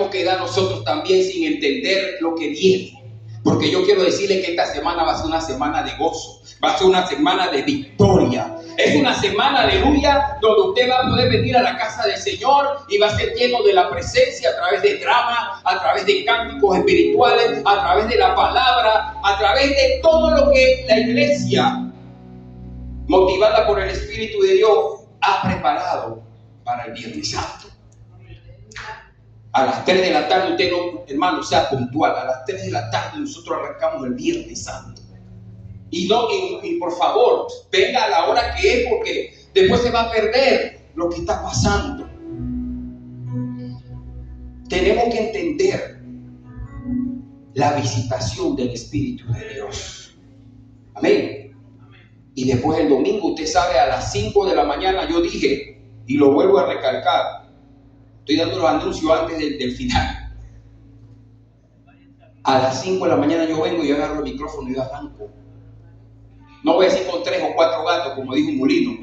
podemos quedar nosotros también sin entender lo que viene. Porque yo quiero decirle que esta semana va a ser una semana de gozo, va a ser una semana de victoria. Es una semana, aleluya, donde usted va a poder venir a la casa del Señor y va a ser lleno de la presencia a través de drama, a través de cánticos espirituales, a través de la palabra, a través de todo lo que la iglesia, motivada por el Espíritu de Dios, ha preparado para el Viernes Santo. A las 3 de la tarde, usted no, hermano, sea puntual. A las 3 de la tarde nosotros arrancamos el Viernes Santo. Y por favor, venga a la hora que es, porque después se va a perder lo que está pasando. Tenemos que entender la visitación del Espíritu de Dios. Amén. Y después el domingo, usted sabe, a las 5 de la mañana yo dije, y lo vuelvo a recalcar, estoy dando los anuncios antes del final. A las 5 de la mañana yo vengo y agarro el micrófono y yo arranco. No voy a decir con 3 o 4 gatos, como dijo un molino.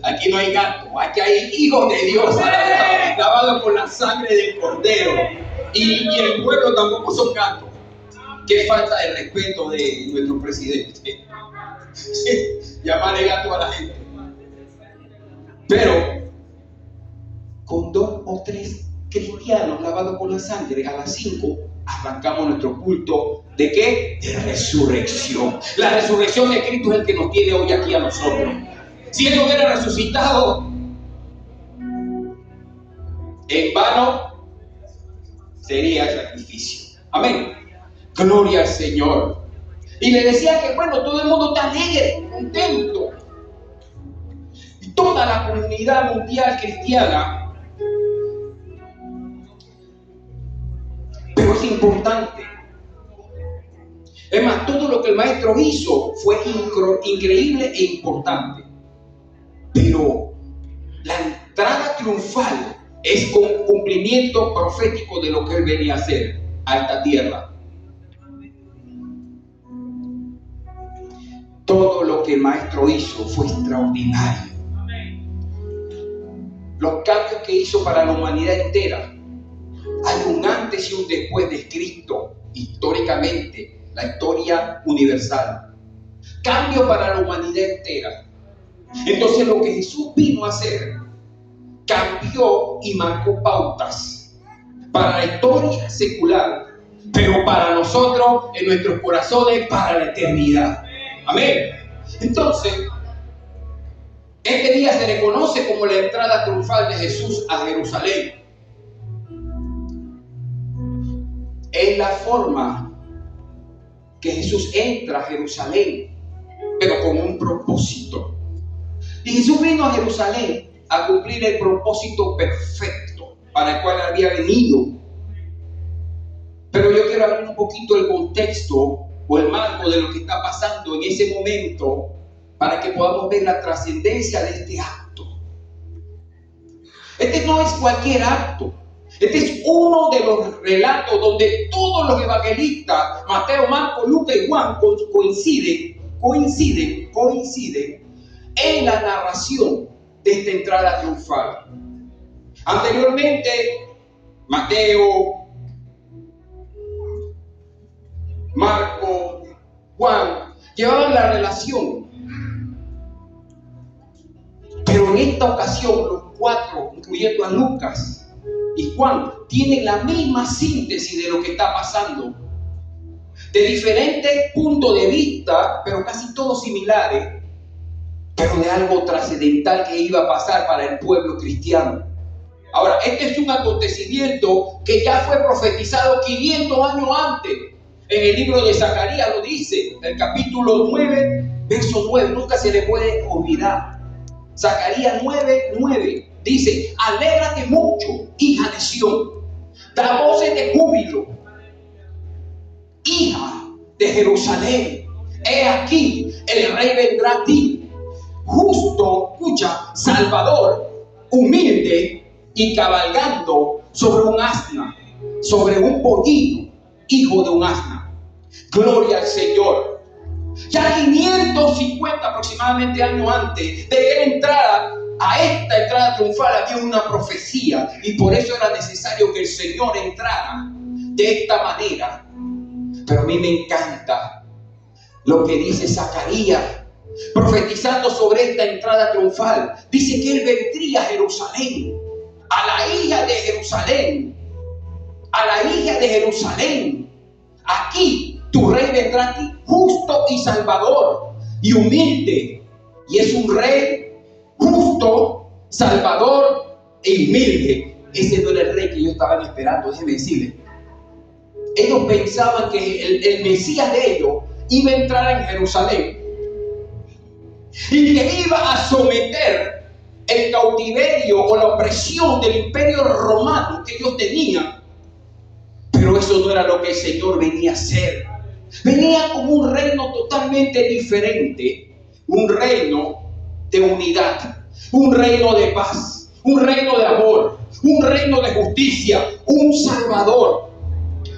Aquí no hay gatos, aquí hay hijos de Dios, lavados con la sangre del Cordero. Y el pueblo tampoco son gatos. Qué falta de respeto de nuestro presidente. Llamarle gato a la gente. Pero con 2 o 3 cristianos lavados con la sangre, a las 5 arrancamos nuestro culto. ¿De qué? De resurrección. La resurrección de Cristo es el que nos tiene hoy aquí a nosotros. Si Él no hubiera resucitado, en vano sería el sacrificio. Amén. Gloria al Señor. Y le decía que bueno, todo el mundo está alegre, contento. Y toda la comunidad mundial cristiana. Pero es importante. Es más, todo lo que el maestro hizo fue increíble e importante. Pero la entrada triunfal es un cumplimiento profético de lo que él venía a hacer a esta tierra. Todo lo que el maestro hizo fue extraordinario. Los cambios que hizo para la humanidad entera. Hay un antes y un después de Cristo, históricamente. La historia universal. Cambio para la humanidad entera. Entonces lo que Jesús vino a hacer, cambió y marcó pautas para la historia secular, pero para nosotros, en nuestros corazones, para la eternidad. Amén. Entonces, este día se le conoce como la entrada triunfal de Jesús a Jerusalén. Es la forma que Jesús entra a Jerusalén, pero con un propósito. Y Jesús vino a Jerusalén a cumplir el propósito perfecto para el cual había venido. Pero yo quiero abrir un poquito el contexto o el marco de lo que está pasando en ese momento para que podamos ver la trascendencia de este acto. Este no es cualquier acto. Este es uno de los relatos donde todos los evangelistas, Mateo, Marcos, Lucas y Juan, coinciden en la narración de esta entrada triunfal. Anteriormente, Mateo, Marcos, Juan llevaban la relación. Pero en esta ocasión, los 4, incluyendo a Lucas y Juan, tienen la misma síntesis de lo que está pasando. De diferentes puntos de vista, pero casi todos similares, pero de algo trascendental que iba a pasar para el pueblo cristiano. Ahora, este es un acontecimiento que ya fue profetizado 500 años antes. En el libro de Zacarías lo dice, el capítulo 9, verso 9, nunca se le puede olvidar. Zacarías 9:9 dice: alégrate mucho, hija de Sión, da voces de júbilo, hija de Jerusalén. He aquí, el rey vendrá a ti, justo, escucha, salvador, humilde y cabalgando sobre un asna, sobre un pollino, hijo de un asna. Gloria al Señor. Ya 550 aproximadamente años antes de que él entrara a esta entrada triunfal había una profecía y por eso era necesario que el Señor entrara de esta manera. Pero a mí me encanta lo que dice Zacarías, profetizando sobre esta entrada triunfal. Dice que Él vendría a Jerusalén, a la hija de Jerusalén, a la hija de Jerusalén. Aquí tu rey vendrá a ti, justo y salvador y humilde. Y es un rey justo, salvador e humilde. Ese no era el rey que ellos estaban esperando, déjenme decirles. Ellos pensaban que el Mesías de ellos iba a entrar en Jerusalén y que iba a someter el cautiverio o la opresión del imperio romano que ellos tenían. Pero eso no era lo que el Señor venía a hacer. Venía como un reino totalmente diferente, un reino de unidad, un reino de paz, un reino de amor, un reino de justicia, un salvador.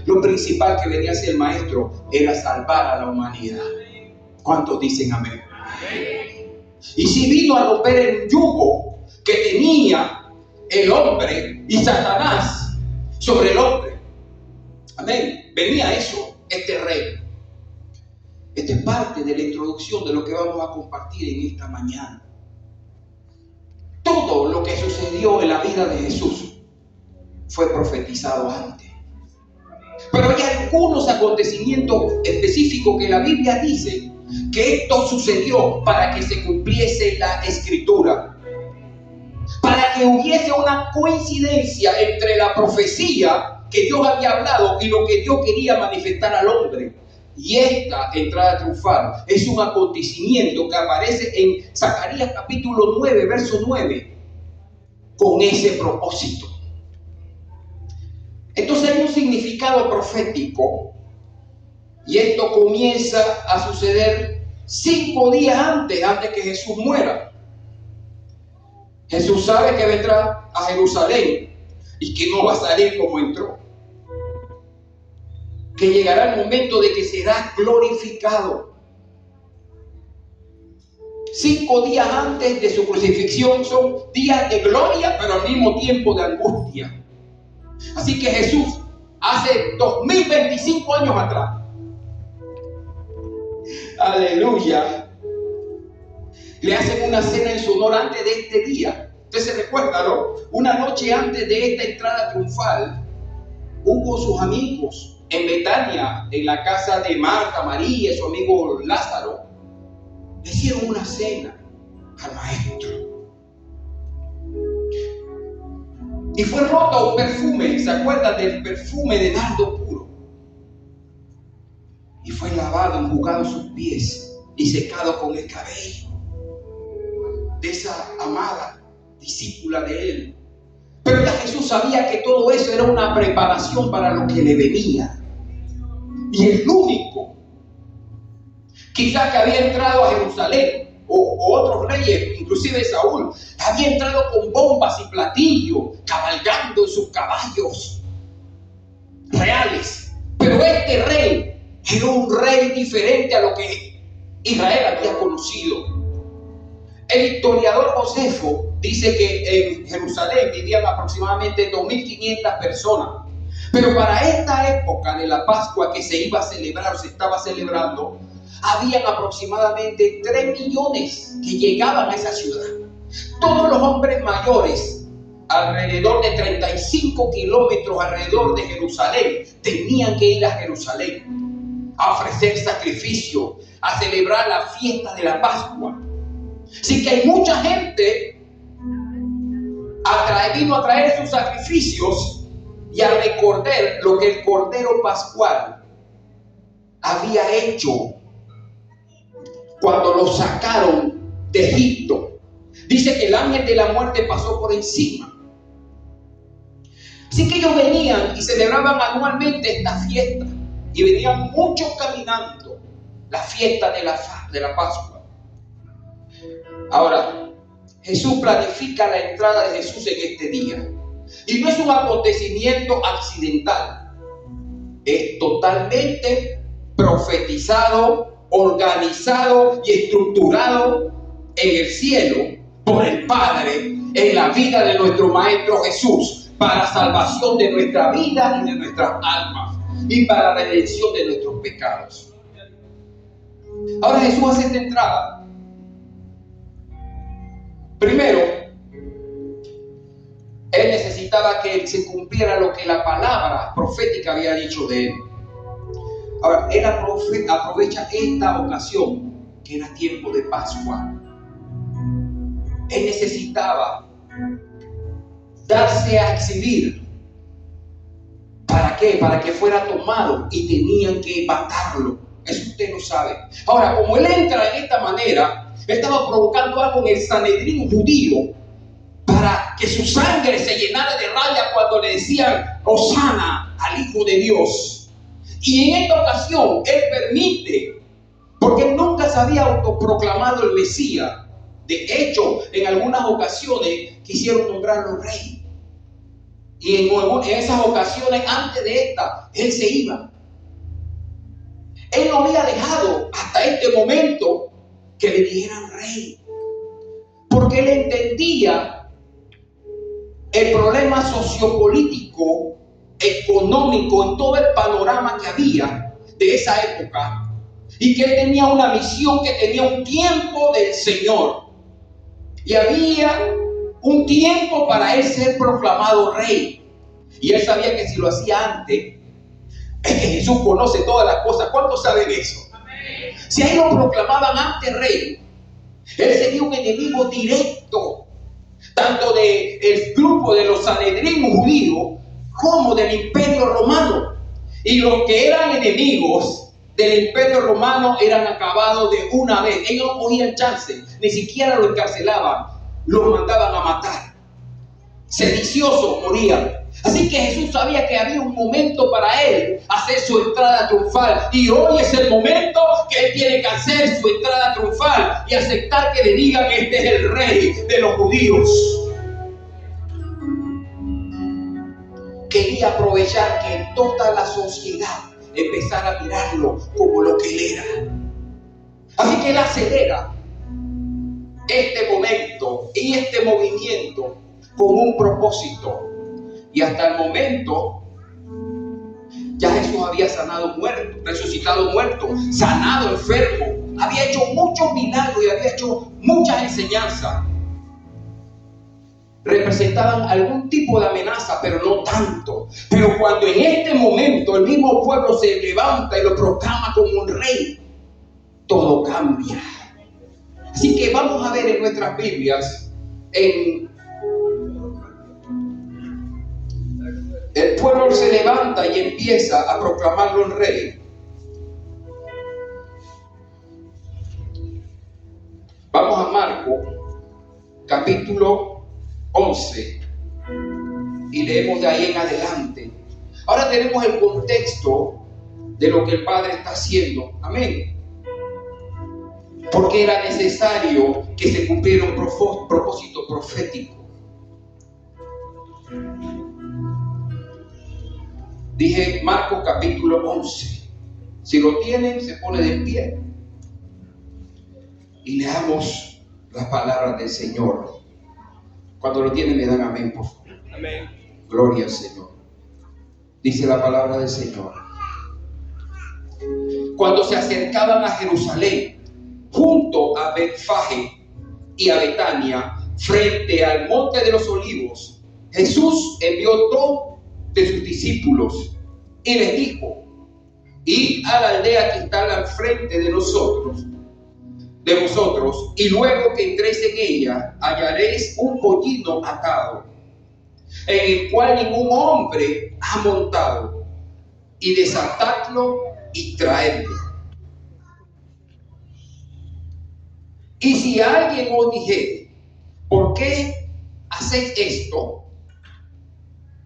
Lo principal que venía a hacer el maestro era salvar a la humanidad. ¿Cuántos dicen amén? Y si vino a romper el yugo que tenía el hombre y Satanás sobre el hombre. Amén. Venía eso, este rey. Esta es parte de la introducción de lo que vamos a compartir en esta mañana. Todo lo que sucedió en la vida de Jesús fue profetizado antes. Pero hay algunos acontecimientos específicos que la Biblia dice que esto sucedió para que se cumpliese la Escritura. Para que hubiese una coincidencia entre la profecía que Dios había hablado y lo que Dios quería manifestar al hombre. Y esta entrada triunfal es un acontecimiento que aparece en Zacarías capítulo 9, verso 9, con ese propósito. Entonces hay un significado profético y esto comienza a suceder 5 días antes que Jesús muera. Jesús sabe que vendrá a Jerusalén y que no va a salir como entró. Que llegará el momento de que será glorificado. 5 días antes de su crucifixión son días de gloria, pero al mismo tiempo de angustia. Así que Jesús, hace 2025 años atrás, aleluya, le hacen una cena en su honor antes de este día. Usted se recuerda, ¿no? Una noche antes de esta entrada triunfal, hubo sus amigos en Betania, en la casa de Marta, María y su amigo Lázaro. Le hicieron una cena al maestro. Y fue roto un perfume, ¿se acuerdan del perfume de nardo puro? Y fue lavado, enjugado sus pies y secado con el cabello de esa amada discípula de él. Pero ya Jesús sabía que todo eso era una preparación para lo que le venía. Y el único, quizás que había entrado a Jerusalén, o otros reyes, inclusive Saúl, había entrado con bombas y platillos, cabalgando en sus caballos reales. Pero este rey era un rey diferente a lo que Israel había conocido. El historiador Josefo dice que en Jerusalén vivían aproximadamente 2.500 personas. Pero para esta época de la Pascua que se iba a celebrar o se estaba celebrando, habían aproximadamente 3 millones que llegaban a esa ciudad. Todos los hombres mayores, alrededor de 35 kilómetros alrededor de Jerusalén, tenían que ir a Jerusalén a ofrecer sacrificio, a celebrar la fiesta de la Pascua. Así que hay mucha gente vino a traer sus sacrificios y a recordar lo que el Cordero Pascual había hecho cuando lo sacaron de Egipto. Dice que el ángel de la muerte pasó por encima. Así que ellos venían y celebraban anualmente esta fiesta. Y venían muchos caminando la fiesta de la Pascua. Ahora, Jesús planifica la entrada de Jesús en este día. Y no es un acontecimiento accidental. Es totalmente profetizado, organizado y estructurado en el cielo por el Padre en la vida de nuestro Maestro Jesús, para salvación de nuestra vida y de nuestras almas, y para la redención de nuestros pecados. Ahora Jesús hace esta entrada. Primero, Él necesitaba que se cumpliera lo que la palabra profética había dicho de Él. Ahora, Él aprovecha esta ocasión, que era tiempo de Pascua. Él necesitaba darse a exhibir. ¿Para qué? Para que fuera tomado, y tenían que matarlo. Eso usted lo sabe. Ahora, como Él entra en esta manera, estaba provocando algo en el Sanedrín judío, para que su sangre se llenara de rabia cuando le decían Hosana al Hijo de Dios. Y en esta ocasión Él permite, porque Él nunca se había autoproclamado el Mesías. De hecho, en algunas ocasiones quisieron nombrarlo rey. Y en esas ocasiones, antes de esta, Él se iba. Él no había dejado hasta este momento que le dijeran rey, porque Él entendía el problema sociopolítico, económico, en todo el panorama que había de esa época, y que Él tenía una misión, que tenía un tiempo del Señor, y había un tiempo para Él ser proclamado rey. Y Él sabía que si lo hacía antes, es que Jesús conoce todas las cosas. ¿Cuántos saben eso? Amén. Si a Él lo proclamaban antes rey, Él sería un enemigo directo, tanto del grupo de los Sanedrín judíos como del Imperio Romano. Y los que eran enemigos del Imperio Romano eran acabados de una vez. Ellos no cogían chance, ni siquiera lo encarcelaban, los mandaban a matar. Sediciosos morían. Así que Jesús sabía que había un momento para Él hacer su entrada triunfal. Y hoy es el momento que Él tiene que hacer su entrada triunfal y aceptar que le digan que este es el rey de los judíos. Quería aprovechar que toda la sociedad empezara a mirarlo como lo que Él era. Así que Él acelera este momento y este movimiento con un propósito. Y hasta el momento ya Jesús había sanado muertos, resucitado muertos, sanado enfermos, había hecho muchos milagros y había hecho muchas enseñanzas. Representaban algún tipo de amenaza, pero no tanto. Pero cuando en este momento el mismo pueblo se levanta y lo proclama como un rey, todo cambia. Así que vamos a ver en nuestras Biblias, el pueblo se levanta y empieza a proclamarlo en rey. Vamos a Marcos, capítulo 11, y leemos de ahí en adelante. Ahora tenemos el contexto de lo que el Padre está haciendo. Amén. Porque era necesario que se cumpliera un propósito profético. Dije Marcos capítulo 11. Si lo tienen, se pone de pie y leamos las palabras del Señor. Cuando lo tienen, me dan amén, por favor. Amén. Gloria al Señor. Dice la palabra del Señor. Cuando se acercaban a Jerusalén, junto a Betfagé y a Betania, frente al monte de los olivos, Jesús envió dos de sus discípulos y les dijo: id a la aldea que está al frente de vosotros, y luego que entréis en ella, hallaréis un pollino atado, en el cual ningún hombre ha montado, y desatadlo y traedlo. Y si alguien os dijere: ¿por qué hacéis esto?,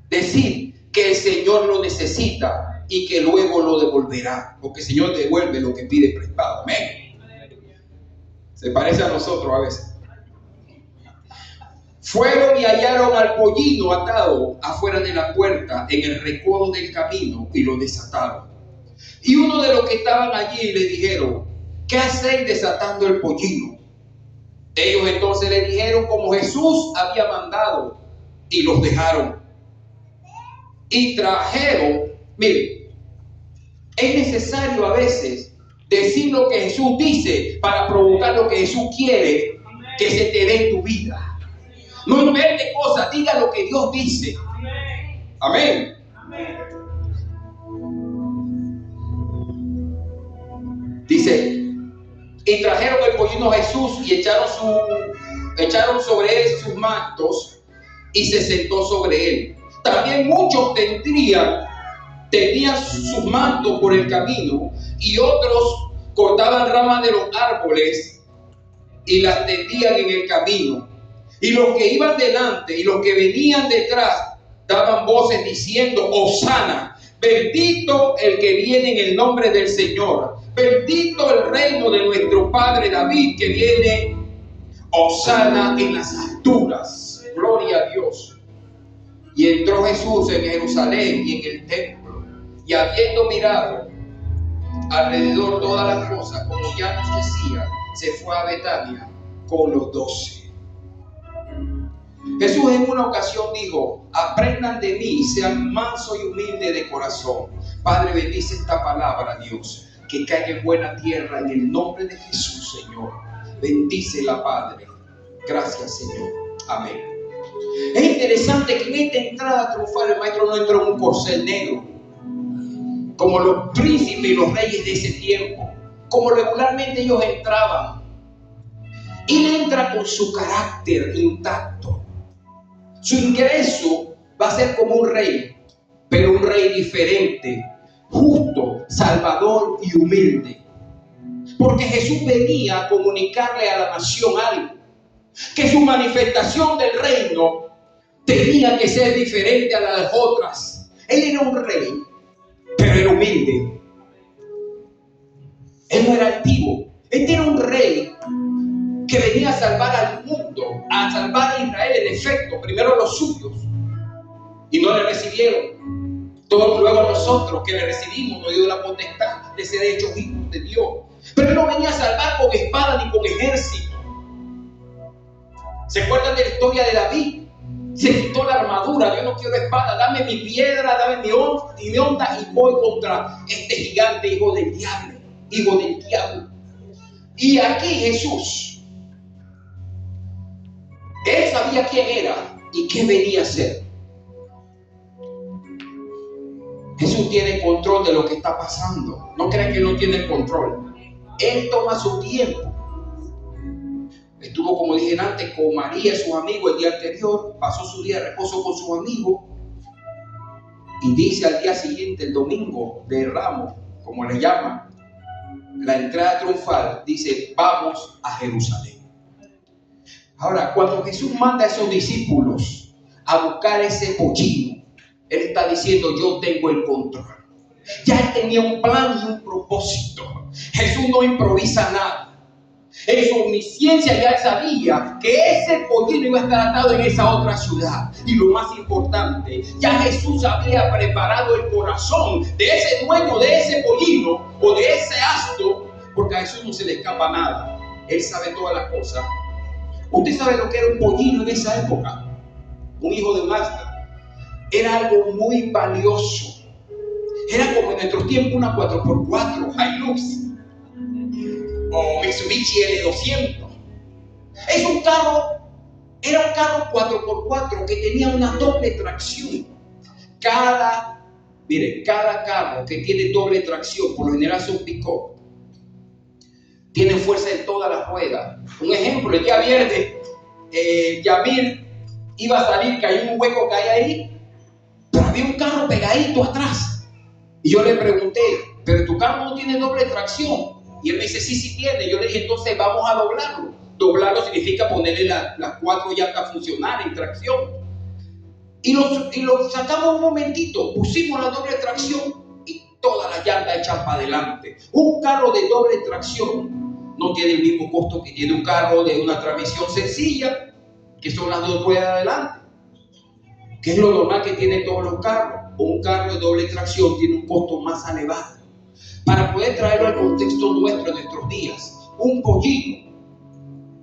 decid que el Señor lo necesita y que luego lo devolverá, porque el Señor devuelve lo que pide prestado. Amén. Se parece a nosotros a veces. Fueron y hallaron al pollino atado afuera de la puerta en el recodo del camino y lo desataron. Y uno de los que estaban allí le dijeron: ¿qué hacéis desatando el pollino? Ellos entonces le dijeron como Jesús había mandado y los dejaron. Y trajeron, miren, es necesario a veces decir lo que Jesús dice para provocar lo que Jesús quiere que se te dé en tu vida. No invente cosas, diga lo que Dios dice. Amén. Dice, y trajeron el pollino a Jesús y echaron sobre él sus mantos y se sentó sobre él. También muchos tenían sus mantos por el camino, y otros cortaban ramas de los árboles y las tendían en el camino. Y los que iban delante y los que venían detrás daban voces diciendo: Hosana, bendito el que viene en el nombre del Señor, bendito el reino de nuestro padre David que viene, Hosana en las alturas. Gloria a Dios. Y entró Jesús en Jerusalén y en el templo, y habiendo mirado alrededor todas las cosas, como ya nos decía, se fue a Betania con los 12. Jesús en una ocasión dijo: aprendan de mí, sean mansos y humildes de corazón. Padre, bendice esta palabra, Dios, que caiga en buena tierra en el nombre de Jesús, Señor. Bendícela, Padre. Gracias, Señor. Amén. Es interesante que en esta entrada triunfal el maestro no entró en un corcel negro, como los príncipes y los reyes de ese tiempo, como regularmente ellos entraban. Él entra con su carácter intacto. Su ingreso va a ser como un rey, pero un rey diferente, justo, salvador y humilde. Porque Jesús venía a comunicarle a la nación algo, que su manifestación del reino tenía que ser diferente a las otras. Él era un rey, pero era humilde. Él no era altivo. Él era un rey que venía a salvar al mundo, a salvar a Israel. En efecto, primero los suyos, y no le recibieron. Todos luego nosotros que le recibimos nos dio la potestad de ser hechos hijos de Dios. Pero él no venía a salvar con espada ni con ejército. ¿Se acuerdan de la historia de David? Se quitó la armadura. Yo no quiero espada, dame mi piedra, dame mi onda, y voy contra este gigante, hijo del diablo. Y aquí Jesús, él sabía quién era y qué venía a hacer. Jesús tiene control de lo que está pasando. No crean que no tiene control. Él toma su tiempo. Estuvo, como dije antes, con María y sus amigos el día anterior. Pasó su día de reposo con sus amigos. Y dice al día siguiente, el domingo de Ramos, como le llaman, la entrada triunfal, dice: vamos a Jerusalén. Ahora, cuando Jesús manda a esos discípulos a buscar ese pollino, Él está diciendo: yo tengo el control. Ya Él tenía un plan y un propósito. Jesús no improvisa nada. En su omnisciencia ya Él sabía que ese pollino iba a estar atado en esa otra ciudad. Y lo más importante, ya Jesús había preparado el corazón de ese dueño de ese pollino o de ese asno, porque a Jesús no se le escapa nada. Él sabe todas las cosas. ¿Usted sabe lo que era un pollino en esa época? Un hijo de un asna. Era algo muy valioso. Era como en nuestros tiempos una 4x4 Hilux o Mitsubishi L200. Era un carro 4x4 que tenía una doble tracción. Cada carro que tiene doble tracción, por lo general son pick-up, tiene fuerza en todas las ruedas. Un ejemplo, el día viernes, Yamir iba a salir, cayó un hueco que hay ahí, pero había un carro pegadito atrás. Y yo le pregunté: ¿pero tu carro no tiene doble tracción? Y él me dice: sí tiene. Yo le dije: entonces vamos a doblarlo. Doblarlo significa ponerle las 4 llantas funcionales en tracción. Y lo sacamos un momentito, pusimos la doble tracción y todas las llantas echan para adelante. Un carro de doble tracción no tiene el mismo costo que tiene un carro de una transmisión sencilla, que son las 2 ruedas de adelante, que es lo normal que tienen todos los carros. Un carro de doble tracción tiene un costo más elevado. Para poder traerlo al contexto nuestro, en nuestros días, un pollino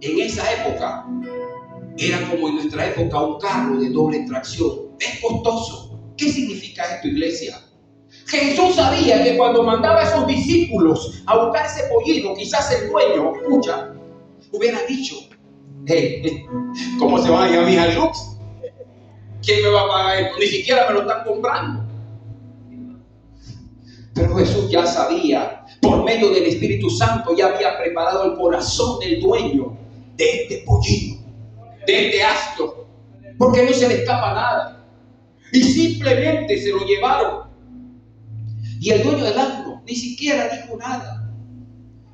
en esa época era como en nuestra época un carro de doble tracción. Es costoso. ¿Qué significa esto, iglesia? Jesús sabía que cuando mandaba a esos discípulos a buscar ese pollito, quizás el dueño, escucha, hubiera dicho: hey, ¿cómo se van a llamar mis Lux? ¿Quién me va a pagar esto? Ni siquiera me lo están comprando. Pero Jesús ya sabía, por medio del Espíritu Santo, ya había preparado el corazón del dueño de este pollito, de este asno, porque no se le escapa nada. Y simplemente se lo llevaron. Y el dueño del asno ni siquiera dijo nada.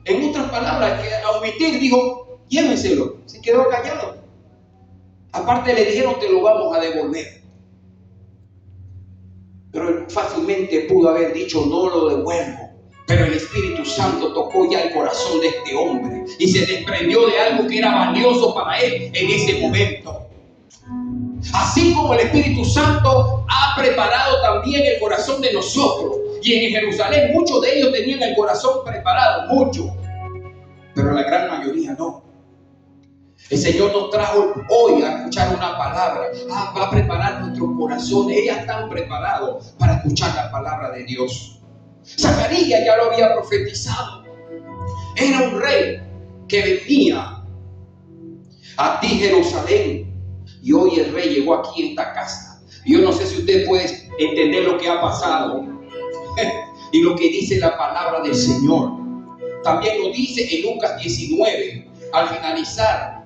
En otras palabras, que a omitir dijo: llévenselo. Se quedó callado. Aparte le dijeron: te lo vamos a devolver. Pero él fácilmente pudo haber dicho: no lo devuelvo. Pero el Espíritu Santo tocó ya el corazón de este hombre y se desprendió de algo que era valioso para él en ese momento. Así como el Espíritu Santo ha preparado también el corazón de nosotros. Y en Jerusalén muchos de ellos tenían el corazón preparado, muchos, pero la gran mayoría no. El Señor nos trajo hoy a escuchar una palabra. Va a preparar nuestros corazones. Ya están preparados para escuchar la palabra de Dios. Zacarías ya lo había profetizado. Era un rey que venía a ti, Jerusalén. Y hoy el rey llegó aquí a esta casa. Y yo no sé si usted puede entender lo que ha pasado y lo que dice la palabra del Señor. También lo dice en Lucas 19, al finalizar.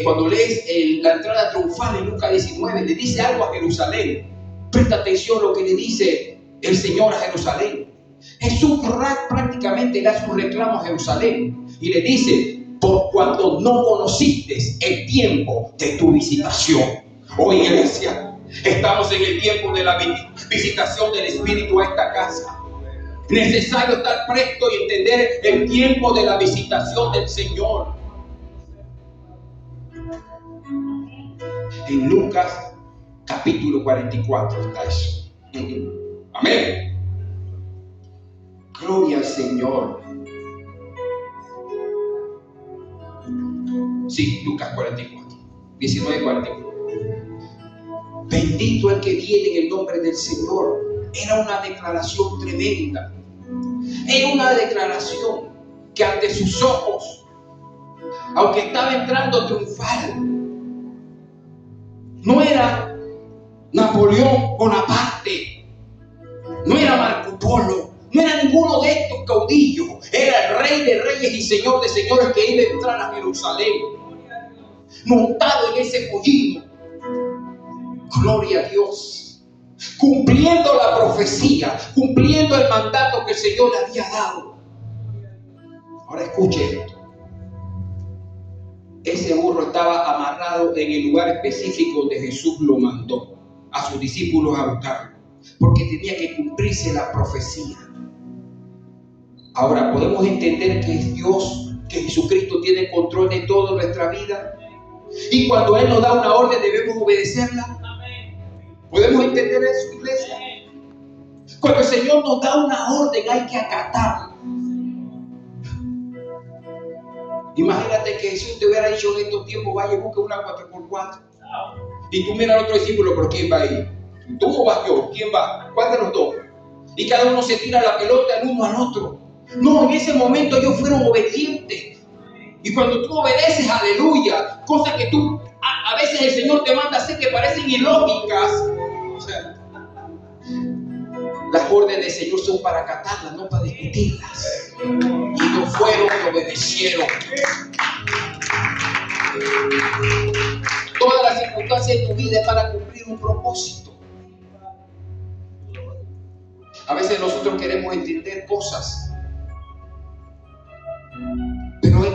Cuando lees la entrada triunfal en Lucas 19, le dice algo a Jerusalén. Presta atención a lo que le dice el Señor a Jerusalén. Jesús prácticamente le hace un reclamo a Jerusalén y le dice: por cuanto no conociste el tiempo de tu visitación. Hoy, iglesia, estamos en el tiempo de la visitación del Espíritu a esta casa. Necesario estar presto y entender el tiempo de la visitación del Señor. En Lucas capítulo 44 está eso. Amén. Gloria al Señor. Sí, Lucas 44, 19:44. Bendito el que viene en el nombre del Señor. Era una declaración tremenda. Era una declaración que ante sus ojos, aunque estaba entrando triunfal, no era Napoleón Bonaparte, no era Marco Polo, no era ninguno de estos caudillos. Era el Rey de Reyes y Señor de Señores que iba a entrar a Jerusalén, montado en ese pollino. Gloria a Dios. Cumpliendo la profecía, cumpliendo el mandato que el Señor le había dado. Ahora escuche esto. Ese burro estaba amarrado en el lugar específico donde Jesús lo mandó a sus discípulos a buscarlo, porque tenía que cumplirse la profecía. Ahora podemos entender que es Dios, que Jesucristo tiene control de toda nuestra vida, y cuando Él nos da una orden debemos obedecerla. ¿Podemos entender eso, iglesia? Cuando el Señor nos da una orden hay que acatarla. Imagínate que Jesús te hubiera dicho en estos tiempos: vaya, busca una 4x4. Y tú miras al otro discípulo: ¿pero quién va a ir? ¿Tú o vas yo? ¿Quién va? ¿Cuál de los dos? Y cada uno se tira la pelota el uno al otro. No, en ese momento ellos fueron obedientes. Y cuando tú obedeces, aleluya, cosas que tú, a veces el Señor te manda a hacer que parecen ilógicas. O sea, las órdenes del Señor son para acatarlas, no para discutirlas. Y no fueron y obedecieron. Todas las circunstancias de tu vida es para cumplir un propósito. A veces nosotros queremos entender cosas, pero hay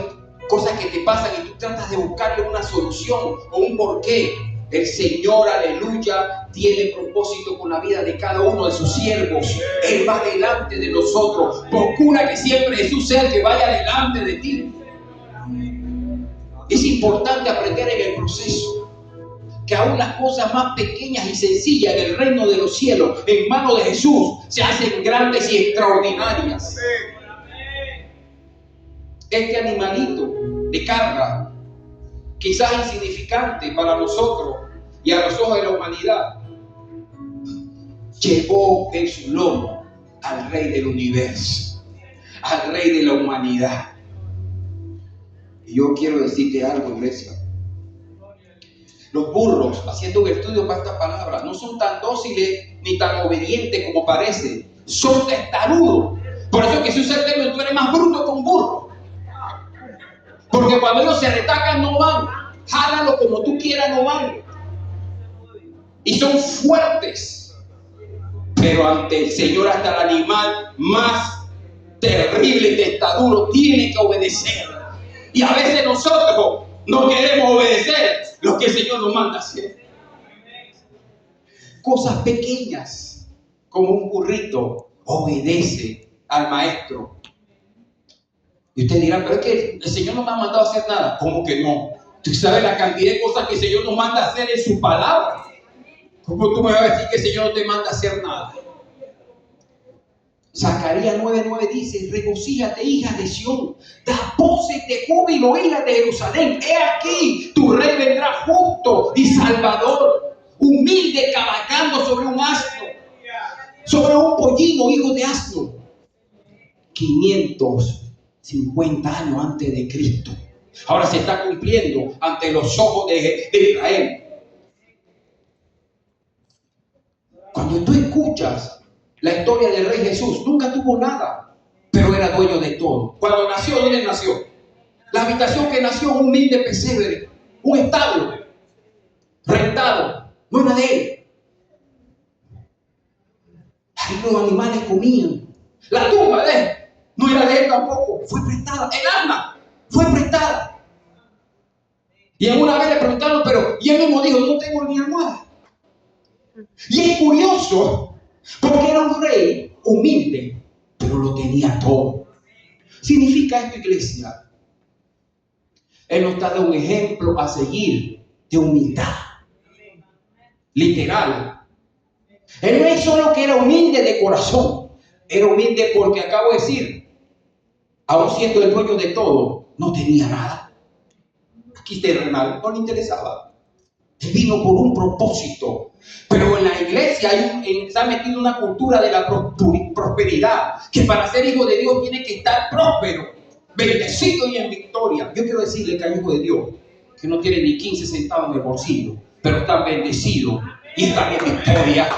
cosas que te pasan y tú tratas de buscarle una solución o un porqué. El Señor, aleluya, tiene propósito con la vida de cada uno de sus siervos. Él va delante de nosotros. Procura que siempre Jesús sea el que vaya delante de ti. Es importante aprender en el proceso que aún las cosas más pequeñas y sencillas en el reino de los cielos, en manos de Jesús, se hacen grandes y extraordinarias. Este animalito de carga quizás insignificante para nosotros y a los ojos de la humanidad, llevó en su lomo al Rey del universo, al Rey de la humanidad. Y yo quiero decirte algo, iglesia. Los burros, haciendo un estudio para esta palabra, no son tan dóciles ni tan obedientes como parece. Son testarudos. Por eso que se usa el término, tú eres más bruto que un burro. Porque cuando ellos se retacan no van. Jálalo como tú quieras, no van. Y son fuertes. Pero ante el Señor, hasta el animal más terrible y testaduro tiene que obedecer. Y a veces nosotros no queremos obedecer lo que el Señor nos manda hacer. Cosas pequeñas, como un burrito, obedece al maestro. Y usted dirá, pero es que el Señor no me ha mandado a hacer nada. ¿Cómo que no? Tú sabes la cantidad de cosas que el Señor nos manda a hacer en su palabra. ¿Cómo tú me vas a decir que el Señor no te manda a hacer nada? Zacarías 9:9 dice: regocíjate, hija de Sión, da voces de júbilo, hija de Jerusalén. He aquí, tu rey vendrá justo y salvador, humilde, cabalgando sobre un asno, sobre un pollino, hijo de asno. 550 años antes de Cristo. Ahora se está cumpliendo ante los ojos de Israel. Cuando tú escuchas la historia del Rey Jesús, nunca tuvo nada, pero era dueño de todo. Cuando nació, ¿dónde nació? La habitación que nació, un humilde pesebre, un establo rentado, no era de él. Ahí los animales comían. La tumba de él no era de él tampoco, fue prestada. El arma fue prestada. Y alguna vez le preguntaron, pero, y él mismo dijo, no tengo ni almohada. Y es curioso, porque era un rey humilde, pero lo tenía todo. Significa esto, iglesia, él nos da un ejemplo a seguir de humildad. Literal. Él no es solo que era humilde de corazón, era humilde porque, acabo de decir, aun siendo el dueño de todo, no tenía nada. Aquí terrenal no le interesaba. Él vino por un propósito. Pero en la iglesia está metida una cultura de la prosperidad, que para ser hijo de Dios tiene que estar próspero, bendecido y en victoria. Yo quiero decirle que hay hijo de Dios que no tiene ni 15 centavos en el bolsillo, pero están bendecidos y están en victoria.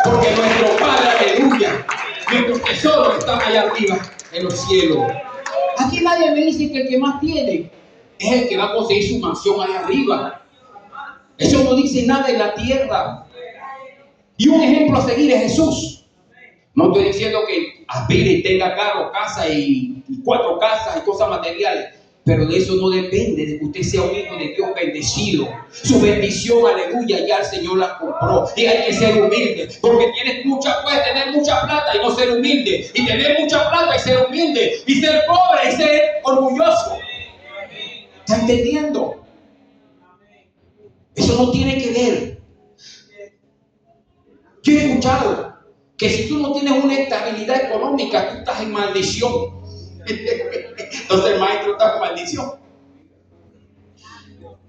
Porque nuestro Padre, aleluya, nuestros tesoros están allá arriba en los cielos. Aquí nadie me dice que el que más tiene es el que va a conseguir su mansión allá arriba. Eso no dice nada en la tierra. Y un ejemplo a seguir es Jesús. No estoy diciendo que aspire y tenga carro, casa y 4 casas y cosas materiales. Pero de eso no depende, de que usted sea un hijo de Dios bendecido. Su bendición, aleluya, ya el Señor la compró. Y hay que ser humilde, porque puedes tener mucha plata y no ser humilde. Y tener mucha plata y ser humilde. Y ser pobre y ser orgulloso. ¿Está entendiendo? Eso no tiene que ver. Yo he escuchado que si tú no tienes una estabilidad económica, tú estás en maldición. Entonces el maestro está en maldición.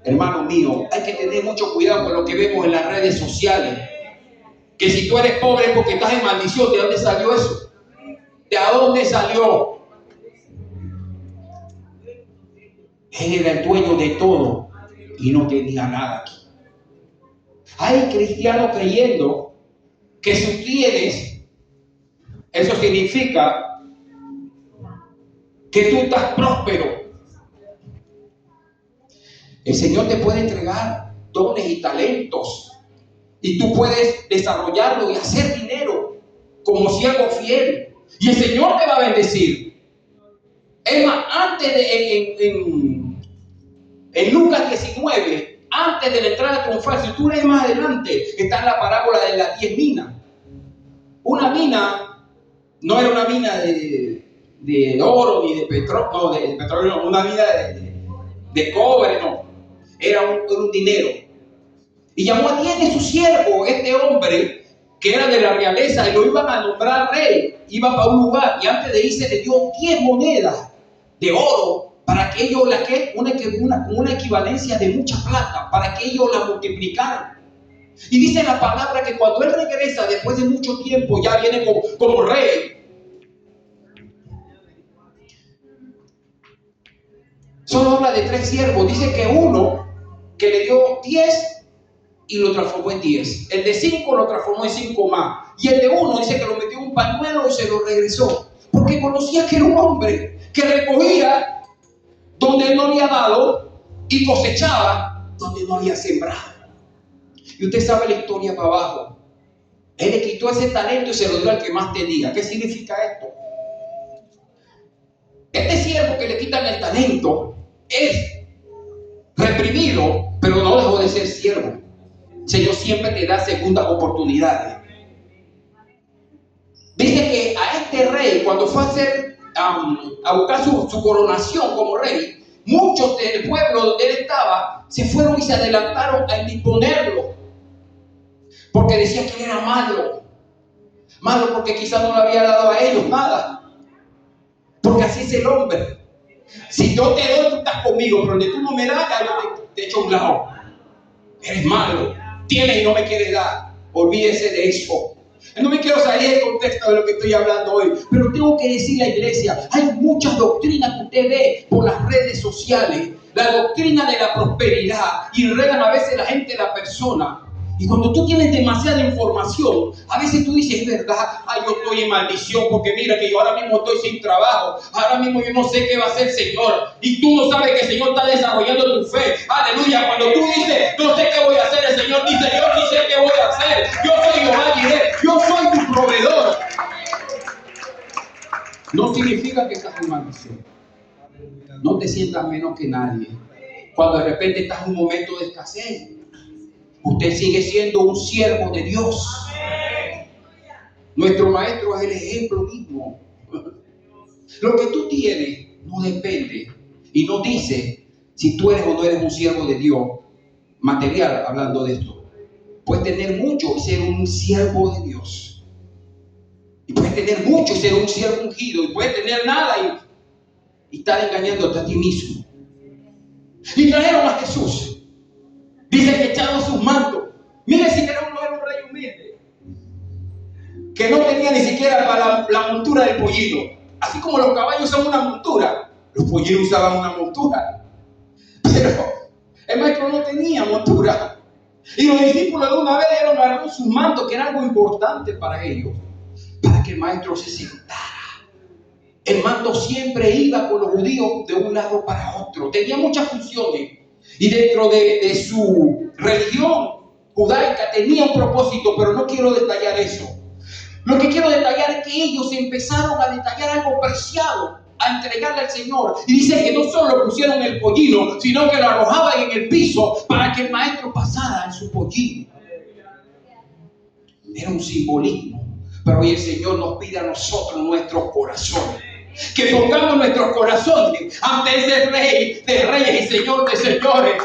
Hermano mío, hay que tener mucho cuidado con lo que vemos en las redes sociales. Que si tú eres pobre es porque estás en maldición. ¿De dónde salió eso? ¿De dónde salió? Él era el dueño de todo y no tenía nada aquí. Hay cristianos creyendo que si tienes, eso significa que tú estás próspero. El Señor te puede entregar dones y talentos y tú puedes desarrollarlo y hacer dinero como siervo fiel. Y el Señor te va a bendecir. Es más, antes en Lucas 19, antes de la entrada triunfal, si tú lees más adelante, está la parábola de las 10 minas. Una mina no era una mina de oro ni de petróleo, no, de petróleo, no, una mina de cobre, no. Era un dinero. Y llamó a 10 de sus siervos, este hombre, que era de la realeza, y lo iban a nombrar rey. Iba para un lugar, y antes de irse le dio 10 monedas de oro para que ellos una equivalencia de mucha plata, para que ellos la multiplicaran. Y dice la palabra que cuando él regresa después de mucho tiempo, ya viene como rey. Solo habla de 3 siervos. Dice que uno que le dio 10 y lo transformó en 10. El de 5 lo transformó en 5 más. Y el de 1 dice que lo metió en un pañuelo y se lo regresó. Porque conocía que era un hombre que recogía donde él no había dado y cosechaba donde no había sembrado. Y usted sabe la historia para abajo. Él le quitó ese talento y se lo dio al que más tenía. ¿Qué significa esto? Este siervo que le quitan el talento es reprimido, pero no dejó de ser siervo. El Señor siempre te da segundas oportunidades. Dice que a este rey, cuando fue a buscar su coronación como rey, muchos del pueblo donde él estaba se fueron y se adelantaron a indisponerlo, porque decía que él era malo porque quizás no le había dado a ellos nada, porque así es el hombre. Si yo te doy, tú estás conmigo, pero donde tú no me das, yo te echo a un lado. Eres malo, tienes y no me quieres dar. Olvídese de eso. No me quiero salir del contexto de lo que estoy hablando hoy, pero tengo que decir a la iglesia, hay muchas doctrinas que usted ve por las redes sociales, la doctrina de la prosperidad, y regan a veces la gente, la persona. Y cuando tú tienes demasiada información, a veces tú dices, es verdad, yo estoy en maldición, porque mira que yo ahora mismo estoy sin trabajo, ahora mismo yo no sé qué va a hacer el Señor, y tú no sabes que el Señor está desarrollando tu fe. Aleluya. Cuando tú dices, no sé qué voy a hacer, el Señor dice, yo sí sé qué voy a hacer, yo soy Jehová Jireh, yo soy tu proveedor. No significa que estás en maldición. No te sientas menos que nadie. Cuando de repente estás en un momento de escasez, usted sigue siendo un siervo de Dios. Nuestro maestro es el ejemplo mismo. Lo que tú tienes no depende y no dice si tú eres o no eres un siervo de Dios. Material, hablando de esto. Puedes tener mucho y ser un siervo de Dios. Y puedes tener mucho y ser un siervo ungido. Y puedes tener nada y estar engañándote a ti mismo. Y trajeron a Jesús. Dice que echaron sus mantos. Mire si era un rey humilde, que no tenía ni siquiera para la montura del pollino. Así como los caballos usan una montura, los pollinos usaban una montura. Pero el maestro no tenía montura. Y los discípulos de una vez agarraron sus mantos, que era algo importante para ellos, para que el maestro se sentara. El manto siempre iba con los judíos de un lado para otro. Tenía muchas funciones. Y dentro de su religión judaica tenía un propósito, pero no quiero detallar eso. Lo que quiero detallar es que ellos empezaron a detallar algo preciado, a entregarle al Señor. Y dice que no solo lo pusieron en el pollino, sino que lo arrojaban en el piso para que el maestro pasara en su pollino. Era un simbolismo. Pero hoy el Señor nos pide a nosotros nuestros corazones, que pongamos nuestros corazones ante ese Rey de reyes y Señor de señores.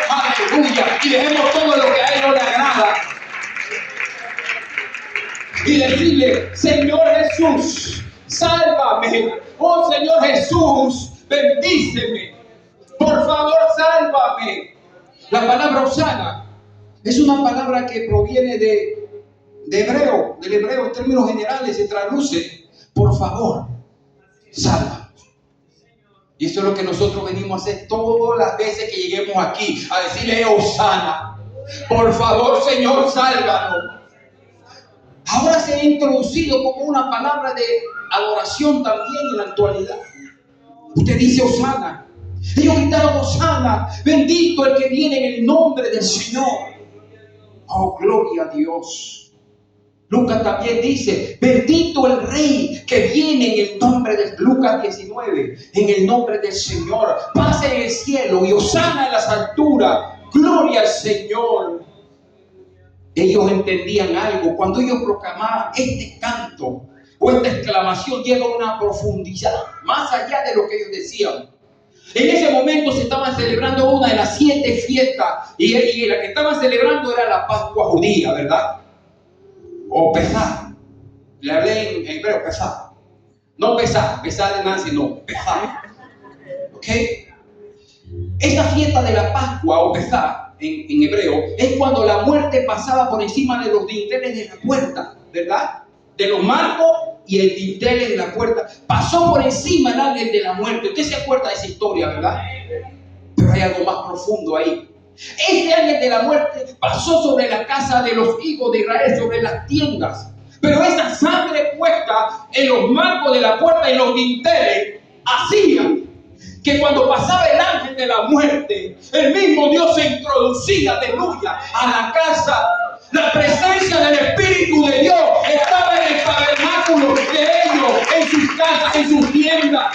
Aleluya. Y dejemos todo lo que a Él no le agrada. Y decirle, Señor Jesús, sálvame. Oh Señor Jesús, bendíceme. Por favor, sálvame. La palabra Osana es una palabra que proviene del hebreo en términos generales, se traduce, por favor, sálvanos. Y eso es lo que nosotros venimos a hacer todas las veces que lleguemos aquí, a decirle, Osana, por favor, Señor, sálvanos. Ahora se ha introducido como una palabra de adoración también en la actualidad. Usted dice Osana. Ellos gritaron Osana, bendito el que viene en el nombre del Señor. Oh, gloria a Dios. Lucas también dice, bendito el Rey que viene en el nombre de Lucas 19, en el nombre del Señor. Paz en el cielo y Osana en las alturas. Gloria al Señor. Ellos entendían algo. Cuando ellos proclamaban este canto o esta exclamación, llega a una profundidad más allá de lo que ellos decían. En ese momento se estaban celebrando una de las 7 fiestas y la que estaban celebrando era la Pascua judía, ¿verdad? O Pesá. Le hablé en hebreo, Pesá. No Pesá de Nancy, no, Pesá. ¿Ok? Esta fiesta de la Pascua o Pesaj en hebreo es cuando la muerte pasaba por encima de los dinteles de la puerta, ¿verdad? De los marcos y el dintel de la puerta. Pasó por encima el ángel de la muerte. Usted se acuerda de esa historia, ¿verdad? Pero hay algo más profundo ahí. Este ángel de la muerte pasó sobre la casa de los hijos de Israel, sobre las tiendas. Pero esa sangre puesta en los marcos de la puerta y los dinteles hacía que cuando pasaba el ángel de la muerte, el mismo Dios se introducía, aleluya, a la casa. La presencia del Espíritu de Dios estaba en el tabernáculo de ellos, en sus casas, en sus tiendas.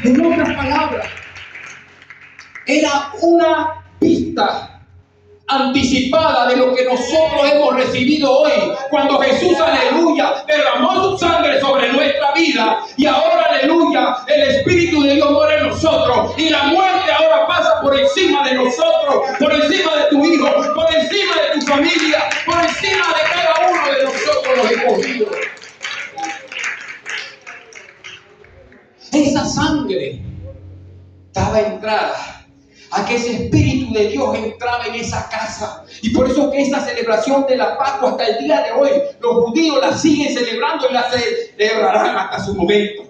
En otras palabras, era una pista anticipada de lo que nosotros hemos recibido hoy, cuando Jesús, aleluya, derramó su sangre sobre nuestra vida y ahora, aleluya, el Espíritu de Dios mora en nosotros y la muerte ahora pasa por encima de nosotros, por encima de tu hijo, por encima de tu familia, por encima de cada uno de nosotros los escogidos. Esa sangre daba entrada a que ese Espíritu de Dios entraba en esa casa. Y por eso que esa celebración de la Pascua hasta el día de hoy, los judíos la siguen celebrando y la celebrarán hasta su momento.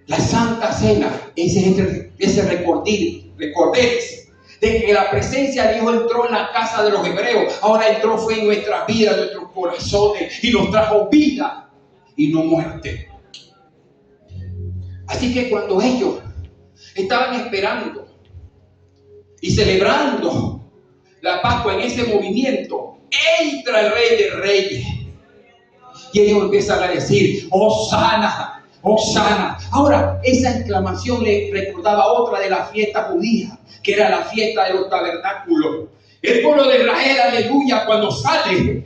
La Santa Cena es ese recordarse de que la presencia de Dios entró en la casa de los hebreos. Ahora entró fue en nuestras vidas, en nuestros corazones y nos trajo vida y no muerte. Así que cuando ellos estaban esperando y celebrando la Pascua en ese movimiento, entra el Rey de Reyes y ellos empiezan a decir: Hosana, Hosana. Ahora, esa exclamación le recordaba otra de la fiesta judía, que era la fiesta de los tabernáculos. El pueblo de Israel, aleluya, cuando sale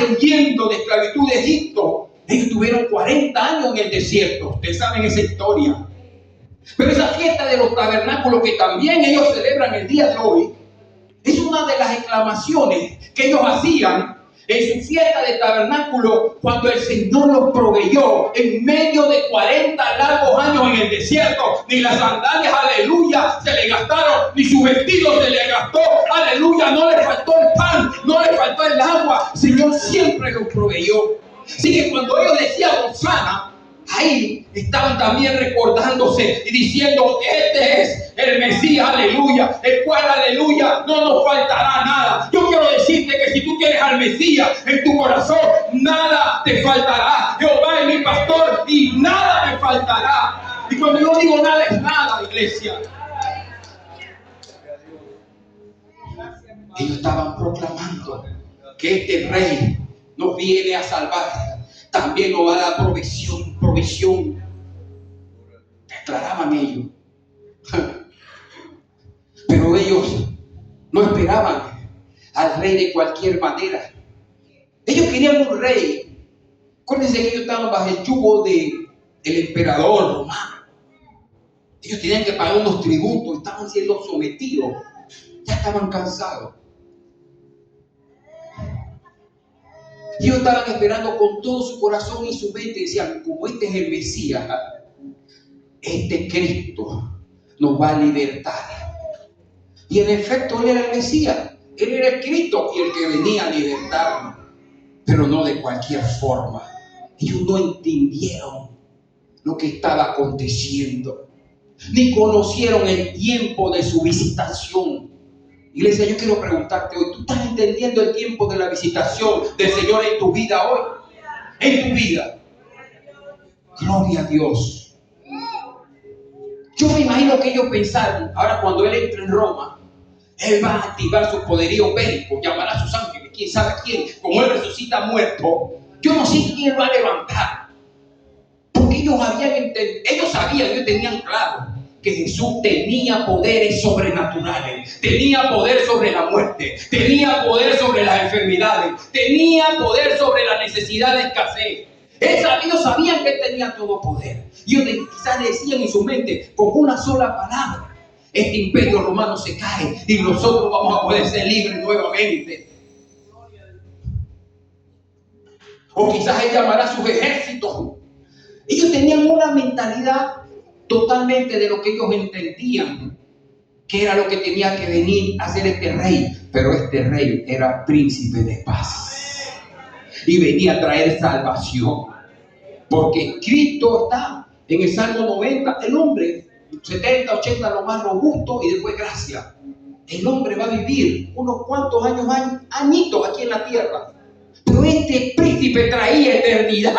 huyendo de esclavitud de Egipto. Ellos tuvieron 40 años en el desierto. Ustedes saben esa historia. Pero esa fiesta de los tabernáculos que también ellos celebran el día de hoy, es una de las exclamaciones que ellos hacían en su fiesta de tabernáculo cuando el Señor los proveyó en medio de 40 largos años en el desierto. Ni las sandalias, aleluya, se le gastaron, ni su vestido se le gastó, aleluya, no le faltó el pan, no le faltó el agua. El Señor siempre los proveyó. Así que cuando ellos decían Hosana, ahí estaban también recordándose y diciendo: este es el Mesías, aleluya, el cual, aleluya, no nos faltará nada. Yo quiero decirte que si tú tienes al Mesías en tu corazón, nada te faltará. Jehová es mi pastor y nada me faltará. Y cuando yo digo nada, es nada, iglesia. Ellos estaban proclamando que este rey nos viene a salvar, también nos va a dar provisión. Declaraban ellos. Pero ellos no esperaban al rey de cualquier manera. Ellos querían un rey. Acuérdense que ellos estaban bajo el yugo del emperador romano. Ellos tenían que pagar unos tributos, estaban siendo sometidos, ya estaban cansados. Y ellos estaban esperando con todo su corazón y su mente. Decían: como este es el Mesías, este Cristo nos va a libertar. Y en efecto, Él era el Mesías, Él era el Cristo y el que venía a libertarnos. Pero no de cualquier forma. Ellos no entendieron lo que estaba aconteciendo, ni conocieron el tiempo de su visitación. Iglesia, yo quiero preguntarte hoy: ¿tú estás entendiendo el tiempo de la visitación del Señor en tu vida hoy? En tu vida. Gloria a Dios. Yo me imagino que ellos pensaron: ahora cuando Él entre en Roma, Él va a activar su poderío bélico, llamará a sus ángeles, quién sabe quién, como Él resucita muerto. Yo no sé quién va a levantar. Porque ellos habían entendido, ellos sabían, ellos tenían claro que Jesús tenía poderes sobrenaturales, tenía poder sobre la muerte, tenía poder sobre las enfermedades, tenía poder sobre la necesidad de escasez. Ellos sabían que Él tenía todo poder. Y ellos quizás decían en su mente: con una sola palabra, este imperio romano se cae y nosotros vamos a poder ser libres nuevamente. O quizás Él llamará a sus ejércitos Ellos tenían una mentalidad totalmente de lo que ellos entendían que era lo que tenía que venir a hacer este rey. Pero este rey era príncipe de paz y venía a traer salvación, porque Cristo está en el Salmo 90, el hombre 70, 80 lo más robusto y después gracia. El hombre va a vivir unos cuantos añitos aquí en la tierra, pero este príncipe traía eternidad.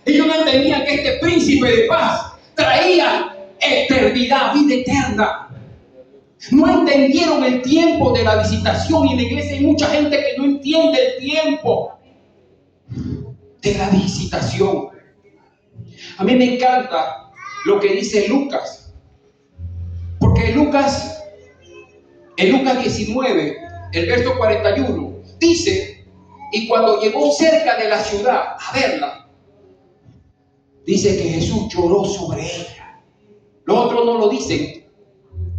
Ellos no entendían que este príncipe de paz traía eternidad, vida eterna. No entendieron el tiempo de la visitación, y en la iglesia hay mucha gente que no entiende el tiempo de la visitación. A mí me encanta lo que dice Lucas, porque en Lucas 19, el verso 41, dice: y cuando llegó cerca de la ciudad a verla, dice que Jesús lloró sobre ella. Los otros no lo dicen,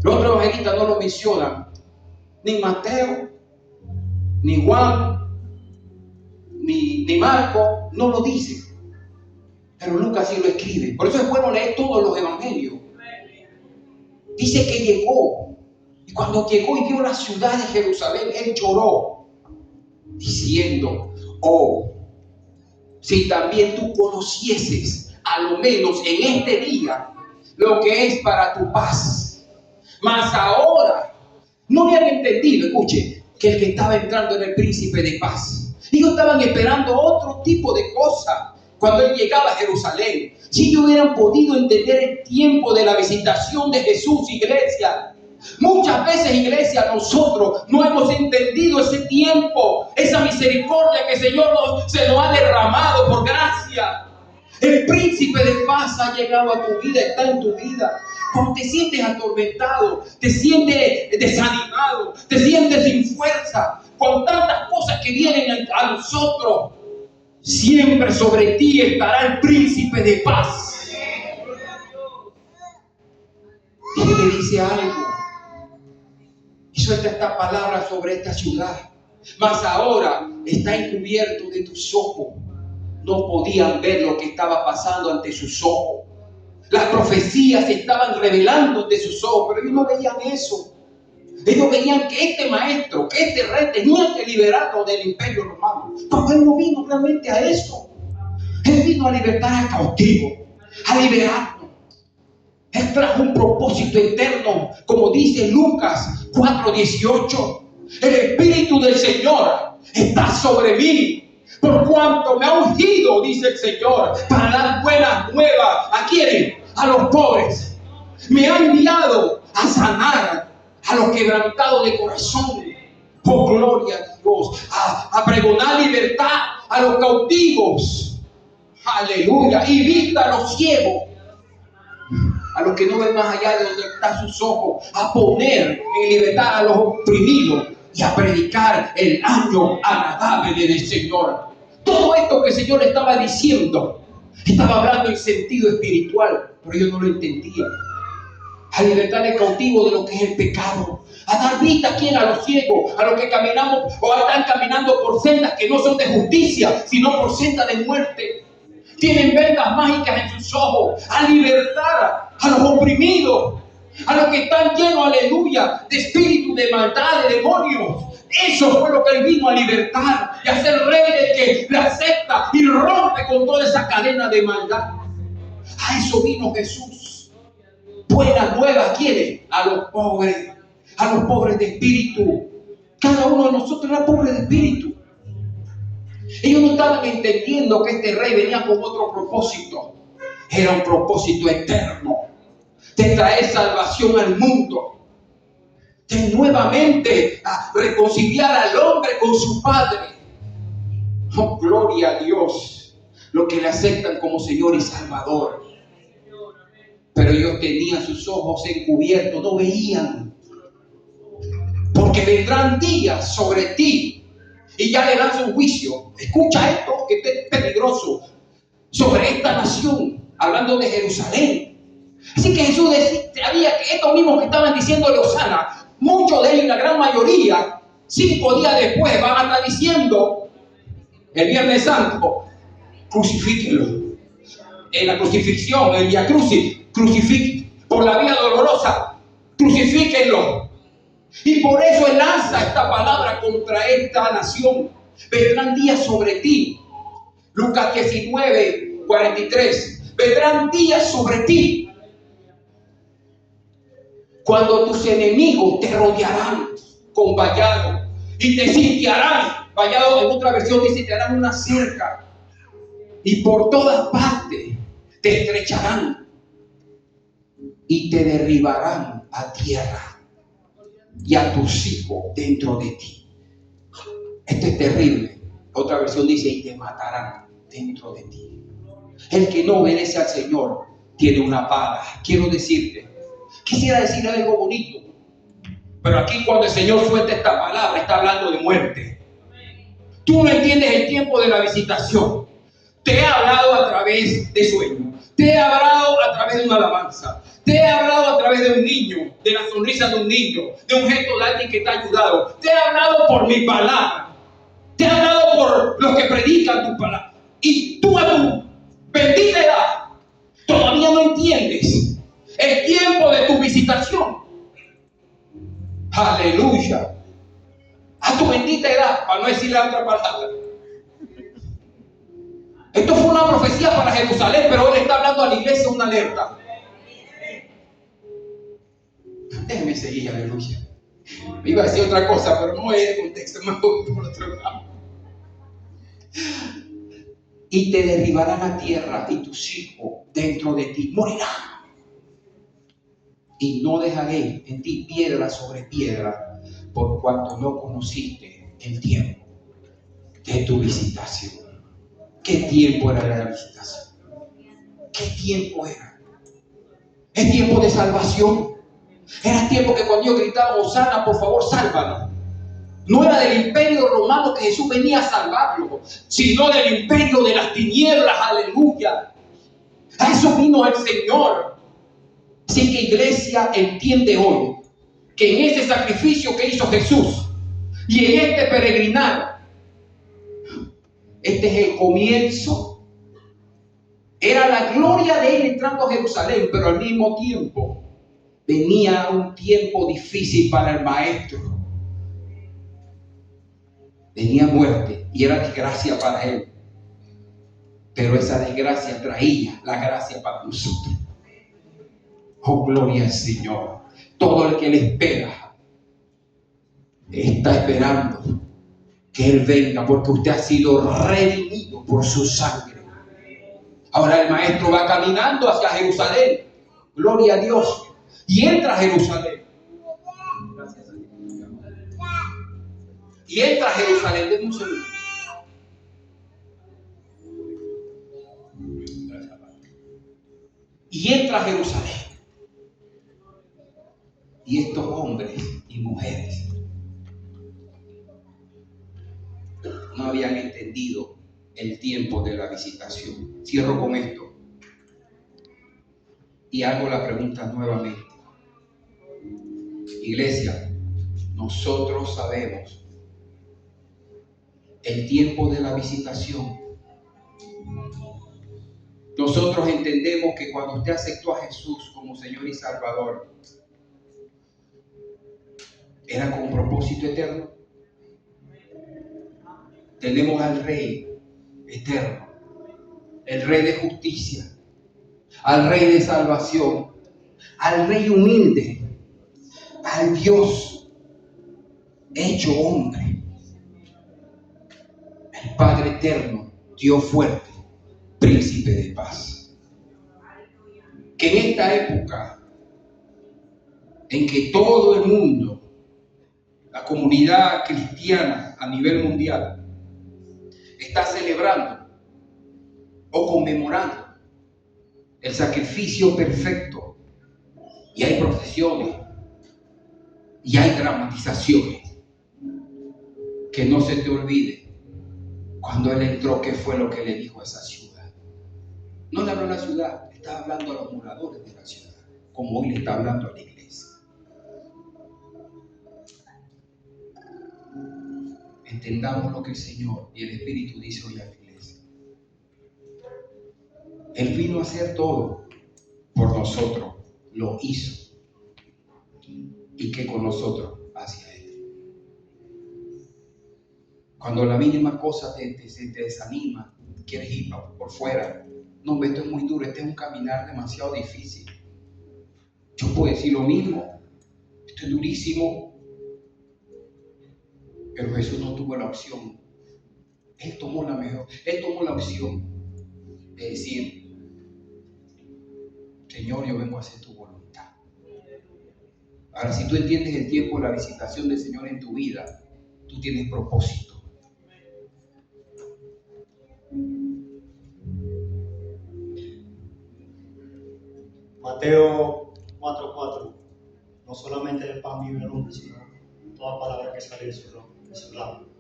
los otros evangelistas no lo mencionan, ni Mateo, ni Juan, ni Marco, no lo dicen. Pero Lucas sí lo escribe. Por eso es bueno leer todos los evangelios. Dice que llegó, y cuando llegó y vio la ciudad de Jerusalén, él lloró, diciendo: oh, si también tú conocieses, a lo menos en este día, lo que es para tu paz. Mas ahora no habían entendido, escuche, que el que estaba entrando era el príncipe de paz. Ellos estaban esperando otro tipo de cosa cuando él llegaba a Jerusalén. Si ellos hubieran podido entender el tiempo de la visitación de Jesús, iglesia. Muchas veces, iglesia, nosotros no hemos entendido ese tiempo, esa misericordia que el Señor se nos ha derramado por gracia. El príncipe de paz ha llegado a tu vida, está en tu vida. Cuando te sientes atormentado, te sientes desanimado, te sientes sin fuerza, con tantas cosas que vienen a nosotros, siempre sobre ti estará el príncipe de paz. Y él le dice algo, y suelta esta palabra sobre esta ciudad: mas ahora está encubierto de tus ojos. No podían ver lo que estaba pasando ante sus ojos. Las profecías se estaban revelando ante sus ojos, pero ellos no veían eso. Ellos veían que este maestro, que este rey tenía que liberarlo del imperio romano. Pero él no vino realmente a eso. Él vino a libertar al cautivo, a liberarlo. Él trajo un propósito eterno, como dice Lucas 4:18. El Espíritu del Señor está sobre mí, por cuanto me ha ungido, dice el Señor, para dar buenas nuevas. ¿A quién? A los pobres. Me ha enviado a sanar a los quebrantados de corazón. Oh, gloria a Dios. A pregonar libertad a los cautivos. Aleluya. Y vista a los ciegos, a los que no ven más allá de donde están sus ojos. A poner en libertad a los oprimidos y a predicar el año agradable del Señor. Todo esto que el Señor estaba diciendo, estaba hablando en sentido espiritual, pero yo no lo entendía. A libertar al cautivo de lo que es el pecado, a dar vista a quien, a los ciegos, a los que caminamos o están caminando por sendas que no son de justicia, sino por sendas de muerte. Tienen vendas mágicas en sus ojos, a libertar a los oprimidos, a los que están llenos, aleluya, de espíritu, de maldad, de demonios. Eso fue lo que él vino a libertar y a ser rey del que le acepta y rompe con toda esa cadena de maldad. A eso vino Jesús. Buenas nuevas, ¿quiere? A los pobres de espíritu. Cada uno de nosotros era pobre de espíritu. Ellos no estaban entendiendo que este rey venía con otro propósito. Era un propósito eterno, de traer salvación al mundo, de nuevamente a reconciliar al hombre con su Padre. Oh, gloria a Dios. Los que le aceptan como Señor y Salvador. Pero ellos tenían sus ojos encubiertos, no veían. Porque vendrán días sobre ti y ya le dan su juicio. Escucha esto, que es peligroso. Sobre esta nación, hablando de Jerusalén. Así que Jesús sabía que estos mismos que estaban diciendo de Osana, muchos de ellos, la gran mayoría, 5 días después van a estar diciendo, el Viernes Santo, crucifíquenlo. en la crucifixión, en Vía Crucis, por la vía dolorosa, crucifíquenlo. Y por eso Él lanza esta palabra contra esta nación. Vendrán días sobre ti. Lucas 19:43. Vendrán días sobre ti cuando tus enemigos te rodearán con vallado y te sitiarán. Vallado en otra versión dice: te harán una cerca y por todas partes te estrecharán y te derribarán a tierra y a tus hijos dentro de ti. Esto es terrible. Otra versión dice: y te matarán dentro de ti. El que no obedece al Señor tiene una paga. Quiero decirte, quisiera decir algo bonito, pero aquí cuando el Señor suelta esta palabra está hablando de muerte. Tú no entiendes el tiempo de la visitación. Te he hablado a través de sueños, te he hablado a través de una alabanza, te he hablado a través de un niño, de la sonrisa de un niño, de un gesto de alguien que te ha ayudado. Te he hablado por mi palabra, te he hablado por los que predican tu palabra. Y tú a tu bendita edad todavía no entiendes el tiempo de tu visitación. Aleluya. A tu bendita edad, para no decir la otra palabra. Esto fue una profecía para Jerusalén, pero hoy le está hablando a la iglesia una alerta. Déjeme seguir, aleluya. Me iba a decir otra cosa, pero no es el contexto, me voy por otro lado. Y te derribarán a tierra y tus hijos dentro de ti morirán. Y no dejaré en ti piedra sobre piedra, por cuanto no conociste el tiempo de tu visitación. ¿Qué tiempo era la visitación? ¿Qué tiempo era? Es tiempo de salvación. Era tiempo que cuando yo gritaba: Hosana, por favor, sálvanos. No era del imperio romano que Jesús venía a salvarlo, sino del imperio de las tinieblas. Aleluya. A eso vino el Señor. Así que, iglesia, entiende hoy que en ese sacrificio que hizo Jesús y en este peregrinar, este es el comienzo. Era la gloria de Él entrando a Jerusalén, pero al mismo tiempo venía un tiempo difícil para el maestro. Venía muerte y era desgracia para él. Pero esa desgracia traía la gracia para nosotros. Oh, gloria al Señor. Todo el que le espera está esperando que Él venga, porque usted ha sido redimido por su sangre. Ahora el maestro va caminando hacia Jerusalén. Gloria a Dios. Y entra a Jerusalén. Y entra a Jerusalén. Denme un segundo. Y entra a Jerusalén. Y estos hombres y mujeres no habían entendido el tiempo de la visitación. Cierro con esto y hago la pregunta nuevamente. Iglesia, nosotros sabemos el tiempo de la visitación. Nosotros entendemos que cuando usted aceptó a Jesús como Señor y Salvador, era con un propósito eterno. Tenemos al Rey eterno, el Rey de justicia, al Rey de salvación, al Rey humilde, al Dios hecho hombre, el Padre eterno, Dios fuerte, Príncipe de paz. Que en esta época en que todo el mundo, la comunidad cristiana a nivel mundial, está celebrando o conmemorando el sacrificio perfecto, y hay procesiones y hay dramatizaciones, que no se te olvide cuando Él entró, qué fue lo que le dijo a esa ciudad. No le habló a la ciudad, estaba hablando a los moradores de la ciudad, como hoy le está hablando a la iglesia. Entendamos lo que el Señor y el Espíritu dice hoy a la iglesia. Él vino a hacer todo por nosotros, lo hizo. ¿Y qué con nosotros hacia Él? Cuando la mínima cosa te desanima, quieres ir por fuera. No, esto es muy duro, este es un caminar demasiado difícil. Yo puedo decir lo mismo, esto es durísimo. Pero Jesús no tuvo la opción. Él tomó la opción de decir: Señor, yo vengo a hacer tu voluntad. Ahora, si tú entiendes el tiempo de la visitación del Señor en tu vida, tú tienes propósito. Mateo 4:4. No solamente de pan vive el hombre, sino toda palabra que sale de su labio.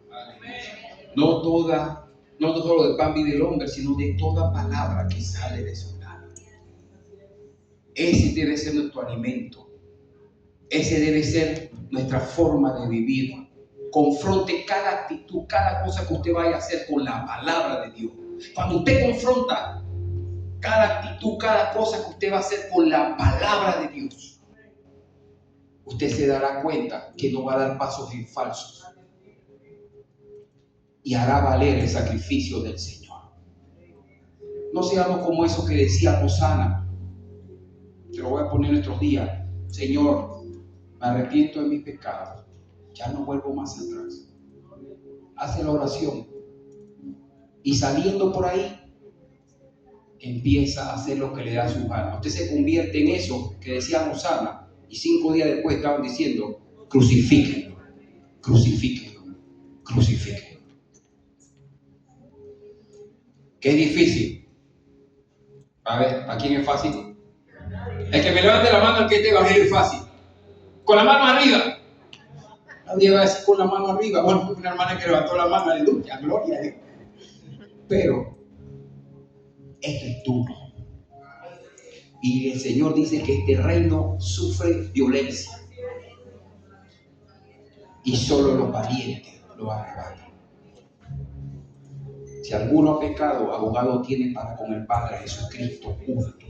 No solo de pan vive el hombre, sino de toda palabra que sale de su labio. Ese debe ser nuestro alimento. Ese debe ser nuestra forma de vivir. Confronte cada actitud, cada cosa que usted vaya a hacer con la palabra de Dios. Cuando usted confronta cada actitud, cada cosa que usted va a hacer con la palabra de Dios, usted se dará cuenta que no va a dar pasos en falsos y hará valer el sacrificio del Señor. No seamos como esos que decía Hosana. Te lo voy a poner en estos días. Señor, me arrepiento de mis pecados, ya no vuelvo más atrás. Hace la oración y saliendo por ahí empieza a hacer lo que le da su gana. Usted se convierte en eso que decía Hosana, y 5 días después estaban diciendo: crucifíquenlo, crucifíquenlo, crucifíquenlo. ¿Qué es difícil? A ver, ¿a quién es fácil? El que me levante la mano, el que este evangelio es fácil. Con la mano arriba. Nadie va a decir con la mano arriba. Bueno, una hermana que levantó la mano, aleluya, gloria a Dios. Pero esto es duro. Y el Señor dice que este reino sufre violencia. Y solo los valientes lo arrebatan. Si alguno ha pecado, abogado tiene para con el Padre, Jesucristo justo.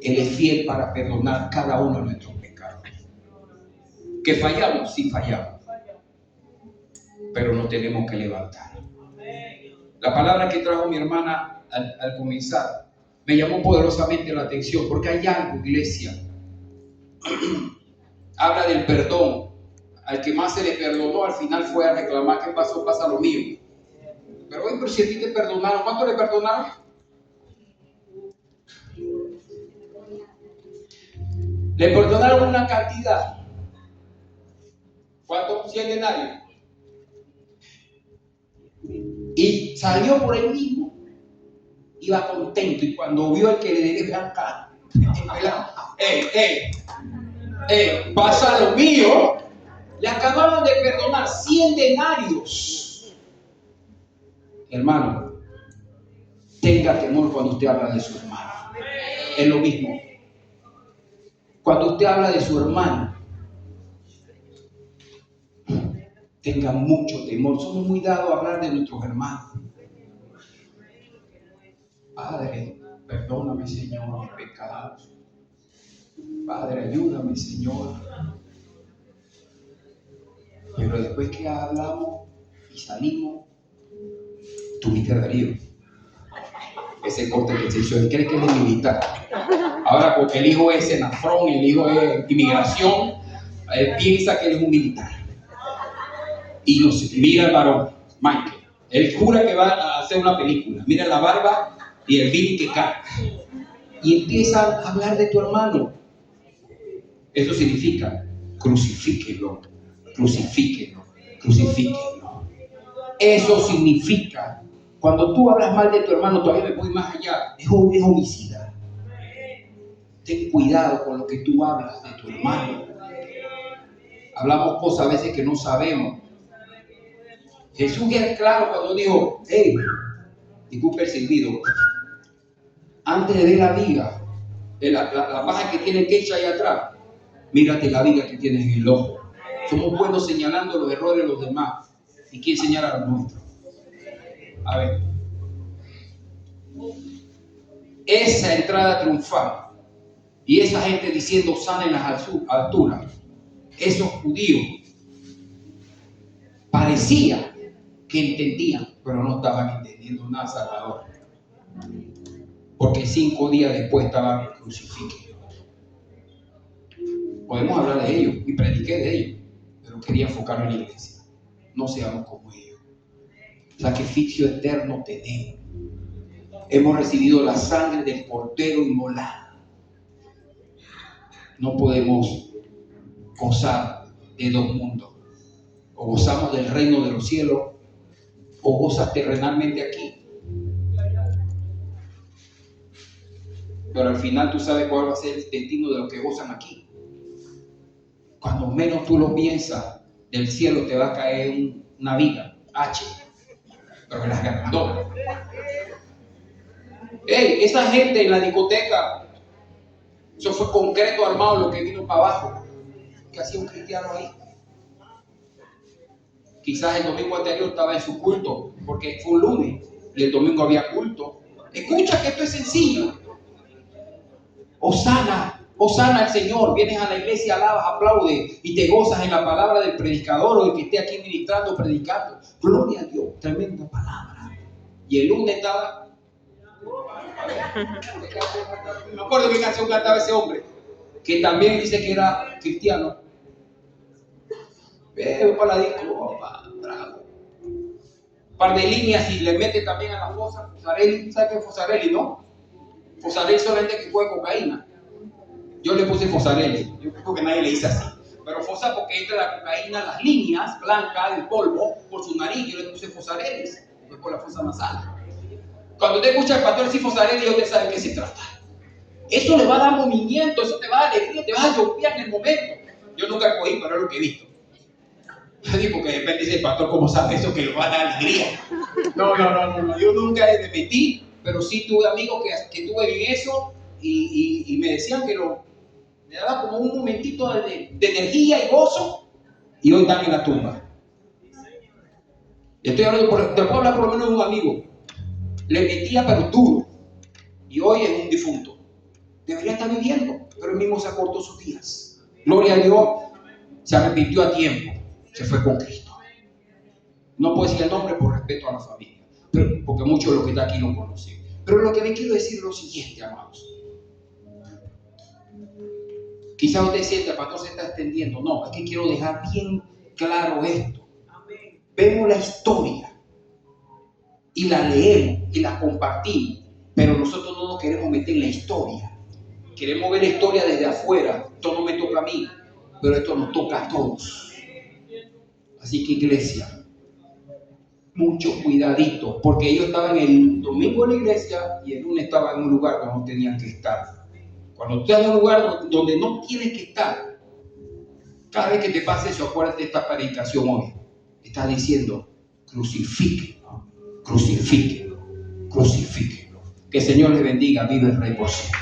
Él es fiel para perdonar cada uno de nuestros pecados. ¿Que fallamos? Sí fallamos. Pero nos tenemos que levantar. La palabra que trajo mi hermana al comenzar me llamó poderosamente la atención, porque hay algo, iglesia. Habla del perdón. Al que más se le perdonó, al final fue a reclamar: ¿qué pasó? Pasa lo mío. Pero si a ti te perdonaron, ¿cuánto le perdonaron? Le perdonaron una cantidad. ¿Cuánto? 100 denarios. Y salió por él mismo. Iba contento. Y cuando vio el que le debe acá, pasa lo mío. Le acabaron de perdonar 100 denarios. Hermano, tenga temor cuando usted habla de su hermano. Es lo mismo. Cuando usted habla de su hermano, tenga mucho temor. Somos muy dados a hablar de nuestros hermanos. Padre, perdóname, Señor, mis pecados. Padre, ayúdame, Señor. Pero después que hablamos y salimos, tuviste a Darío. Ese corte que se hizo, él cree que él es militar. Ahora, porque el hijo es senafrón, el hijo es inmigración, él piensa que él es un militar. Y nos mira el varón, Michael. Él jura que va a hacer una película. Mira la barba y el vino que cae. Y empieza a hablar de tu hermano. Eso significa: crucifíquenlo, crucifíquenlo, crucifíquenlo. Eso significa: cuando tú hablas mal de tu hermano, todavía me voy más allá, es homicida. Ten cuidado con lo que tú hablas de tu hermano. Hablamos cosas a veces que no sabemos. Jesús es claro cuando dijo: hey, disculpe el silbido, antes de ver la viga, la paja que tiene que echar ahí atrás, mírate la viga que tienes en el ojo. Somos buenos señalando los errores de los demás. ¿Y quién señala los nuestros? A ver, Esa entrada triunfal y esa gente diciendo sana en las alturas, esos judíos parecía que entendían, pero no estaban entendiendo nada, Salvador. Porque 5 días después estaban crucificados. Podemos hablar de ellos y prediqué de ellos, pero quería enfocarme en la iglesia. No seamos como ellos. Sacrificio eterno tenemos. Hemos recibido la sangre del Cordero inmolada. No podemos gozar de dos mundos. O gozamos del reino de los cielos, o gozas terrenalmente aquí. Pero al final tú sabes cuál va a ser el destino de los que gozan aquí. Cuando menos tú lo piensas, del cielo te va a caer una viga, H, pero las grandotas. Esa gente en la discoteca, eso fue concreto armado lo que vino para abajo. ¿Qué hacía un cristiano ahí? Quizás el domingo anterior estaba en su culto, porque fue un lunes y el domingo había culto. Escucha que esto es sencillo. Hosana, hosana al Señor. Vienes a la iglesia, alabas, aplaudes y te gozas en la palabra del predicador o el que esté aquí ministrando, predicando. Gloria a Dios, tremenda palabra. Y el lunes estaba... No me acuerdo qué canción cantaba ese hombre, que también dice que era cristiano. Veo para la disco, bravo. Un par de líneas y le mete también a la fosa. Fosarelli, ¿sabes qué es Fosarelli, no? Fosarelli solamente que juega cocaína. Yo le puse Fosarelli. Yo creo que nadie le dice así. Pero fosa porque entra la cocaína, las líneas blancas, el polvo, por su nariz. Yo le puse Fosarelli. Fue por la fosa nasal. Cuando usted escucha al pastor decir Fosarelli, usted sabe de qué se trata. Eso le va a dar movimiento, eso te va a dar alegría, te vas a jompear en el momento. Yo nunca cogí, pero es lo que he visto. Porque de repente dice el pastor, ¿cómo sabe eso que le va a dar alegría? No. Yo nunca me metí, pero sí tuve amigos que tuve en eso y me decían que me daba como un momentito de energía y gozo y hoy están en la tumba. Estoy hablando, te puedo hablar por lo menos de un amigo. Le metía pero duro y hoy es un difunto. Debería estar viviendo, pero él mismo se acortó sus días. Gloria a Dios, se arrepintió a tiempo, se fue con Cristo. No puedo decir el nombre por respeto a la familia, pero, porque muchos de los que están aquí lo conocen. Pero lo que les quiero decir es lo siguiente, amados. Quizás usted siente, el pastor se está extendiendo. No, es que quiero dejar bien claro esto. Vemos la historia y la leemos y la compartimos, pero nosotros no nos queremos meter en la historia. Queremos ver la historia desde afuera. Esto no me toca a mí, pero esto nos toca a todos. Así que iglesia, mucho cuidadito, porque ellos estaban el domingo en la iglesia y el lunes estaban en un lugar donde no tenían que estar. Cuando tú estás en un lugar donde no tienes que estar, cada vez que te pase eso, acuérdate de esta predicación hoy. Está diciendo, crucifíquenlo, crucifíquenlo, crucifíquenlo. Que el Señor les bendiga, vive el Rey por siempre.